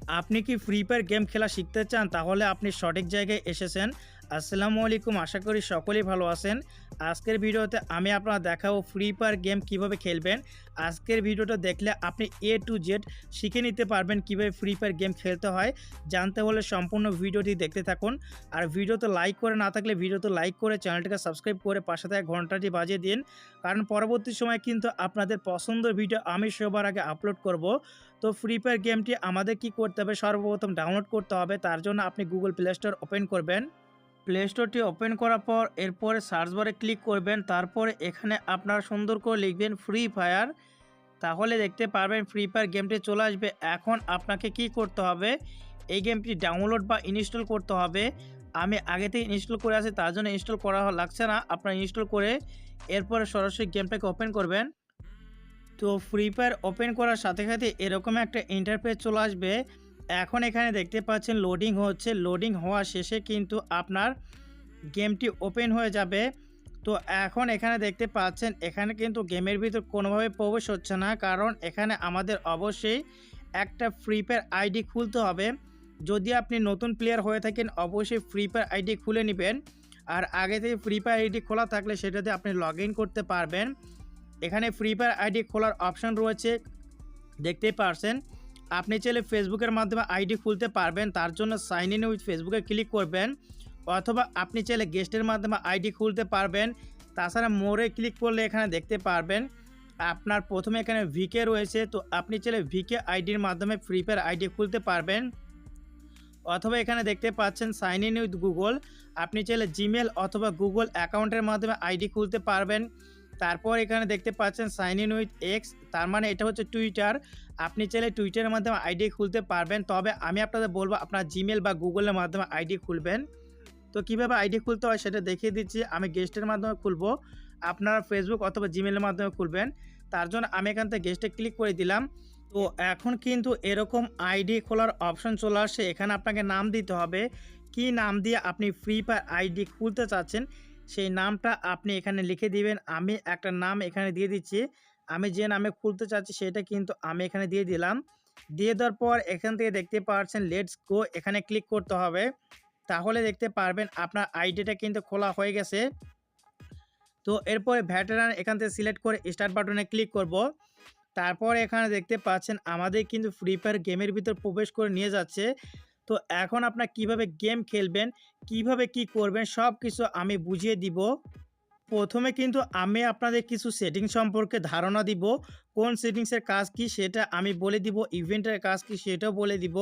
আপনি কি free fire game খেলা শিখতে চান? তাহলে আপনি সঠিক জায়গায় এসেছেন। আসসালামু আলাইকুম, আশা করি সকলেই ভালো আছেন। আজকের ভিডিওতে আমি আপনার দেখাবো ফ্রি ফায়ার গেম কিভাবে খেলবেন। আজকের ভিডিওটা দেখলে আপনি এ টু জেড শিখে নিতে পারবেন কিভাবে ফ্রি ফায়ার গেম খেলতে হয়। জানতে হলে সম্পূর্ণ ভিডিওটি দেখতে থাকুন। আর ভিডিওতে লাইক করে না থাকলে ভিডিওতে লাইক করে চ্যানেলটিকে সাবস্ক্রাইব করে পাশে থাকা ঘন্টাটি বাজিয়ে দিন। কারণ পরবর্তী সময় কিন্তু আপনাদের পছন্দের ভিডিও আমি সবার আগে আপলোড করব। তো ফ্রি ফায়ার গেমটি আমাদের কি করতে হবে, সর্বপ্রথম ডাউনলোড করতে হবে। তার জন্য আপনি গুগল প্লে স্টোর ওপেন করবেন। প্লে স্টোরটি ওপেন করার পর এরপরে সার্চ বারে ক্লিক করবেন। তারপরে এখানে আপনারা সুন্দর করে লিখবেন ফ্রি ফায়ার। তাহলে দেখতে পারবেন ফ্রি ফায়ার গেমটি চলে আসবে। এখন আপনাকে কি করতে হবে, এই গেমটি ডাউনলোড বা ইনস্টল করতে হবে। আমি আগে থেকে ইনস্টল করে আছি, তার জন্য ইনস্টল করা লাগছে না। আপনারা ইনস্টল করে এরপরে সরাসরি গেমটাকে ওপেন করবেন। তো ফ্রি ফায়ার ওপেন করার সাথে সাথে এরকম একটা ইন্টারফেস চলে আসবে। এখন এখানে দেখতে পাচ্ছেন লোডিং হচ্ছে। লোডিং হওয়া শেষে কিন্তু আপনার গেমটি ওপেন হয়ে যাবে। তো এখন এখানে দেখতে পাচ্ছেন এখানে কিন্তু গেমের ভিতর কোনোভাবে প্রবেশ হচ্ছে না, কারণ এখানে আমাদের অবশ্যই একটা ফ্রি ফায়ার আইডি খুলতে হবে। যদি আপনি নতুন প্লেয়ার হয়ে থাকেন অবশ্যই ফ্রি ফায়ার আইডি খুলে নেবেন। আর আগে থেকে ফ্রি ফায়ার আইডি খোলা থাকলে সেটাতে আপনি লগ ইন করতে পারবেন। এখানে ফ্রি ফায়ার আইডি খোলার অপশন রয়েছে, দেখতেই পারছেন। আপনি চাইলে ফেসবুকের মাধ্যমে আইডি খুলতে পারবেন, তার জন্য সাইন ইন উইথ ফেসবুকে ক্লিক করবেন। অথবা আপনি চাইলে গেস্টের মাধ্যমে আইডি খুলতে পারবেন। তাছাড়া মোড়ে ক্লিক করলে এখানে দেখতে পারবেন আপনার প্রথমে এখানে ভিকে রয়েছে। তো আপনি চাইলে ভিকে আইডির মাধ্যমে ফ্রি ফায়ার আইডি খুলতে পারবেন। অথবা এখানে দেখতে পাচ্ছেন সাইন ইন উইথ গুগল, আপনি চাইলে জিমেল অথবা গুগল অ্যাকাউন্টের মাধ্যমে আইডি খুলতে পারবেন। তারপর এখানে দেখতে পাচ্ছেন সাইন ইন উইথ এক্স, তার মানে এটা হচ্ছে টুইটার। আপনি চাইলে টুইটারের মাধ্যমে আইডি খুলতে পারবেন, তবে আমি আপনাদের বলবো আপনার জিমেল বা গুগলের মাধ্যমে আইডি খুলবেন। তো কীভাবে আইডি খুলতে হয় সেটা দেখিয়ে দিচ্ছি। আমি গেস্টের মাধ্যমে খুলবো, আপনারা ফেসবুক অথবা জিমেলের মাধ্যমে খুলবেন। তার জন্য আমি এখান থেকে গেস্টে ক্লিক করে দিলাম। তো এখন কিন্তু এরকম আইডি খোলার অপশন চলে আসে। এখানে আপনাকে নাম দিতে হবে। কি নাম দিয়ে আপনি ফ্রি ফায়ার আইডি খুলতে চাচ্ছেন সেই নামটা আপনি এখানে লিখে দিবেন। আমি একটা নাম এখানে দিয়ে দিচ্ছি। আমি যে নামে খুলতে চাচ্ছি সেটা কিন্তু আমি এখানে দিয়ে দিলাম। দিয়ে দেওয়ার পর এখান থেকে দেখতে পাচ্ছেন লেটস গো, এখানে ক্লিক করতে হবে। তাহলে দেখতে পারবেন আপনার আইডিটা কিন্তু খোলা হয়ে গেছে। তো এরপরে ভ্যাটেরান এখান থেকে সিলেক্ট করে স্টার্ট বাটনে ক্লিক করব। তারপর এখানে দেখতে পাচ্ছেন আমাদের কিন্তু ফ্রি ফায়ার গেমের ভিতর প্রবেশ করে নিয়ে যাচ্ছে। তো এখন আপনার কিভাবে গেম খেলবেন, কিভাবে কি করবেন সব কিছু আমি বুঝিয়ে দিব। প্রথমে কিন্তু আমি আপনাদের কিছু সেটিং সম্পর্কে ধারণা দিব। কোন সেটিংসের কাজ কি সেটা আমি বলে দিব, ইভেন্টের কাজ কি সেটাও বলে দিব।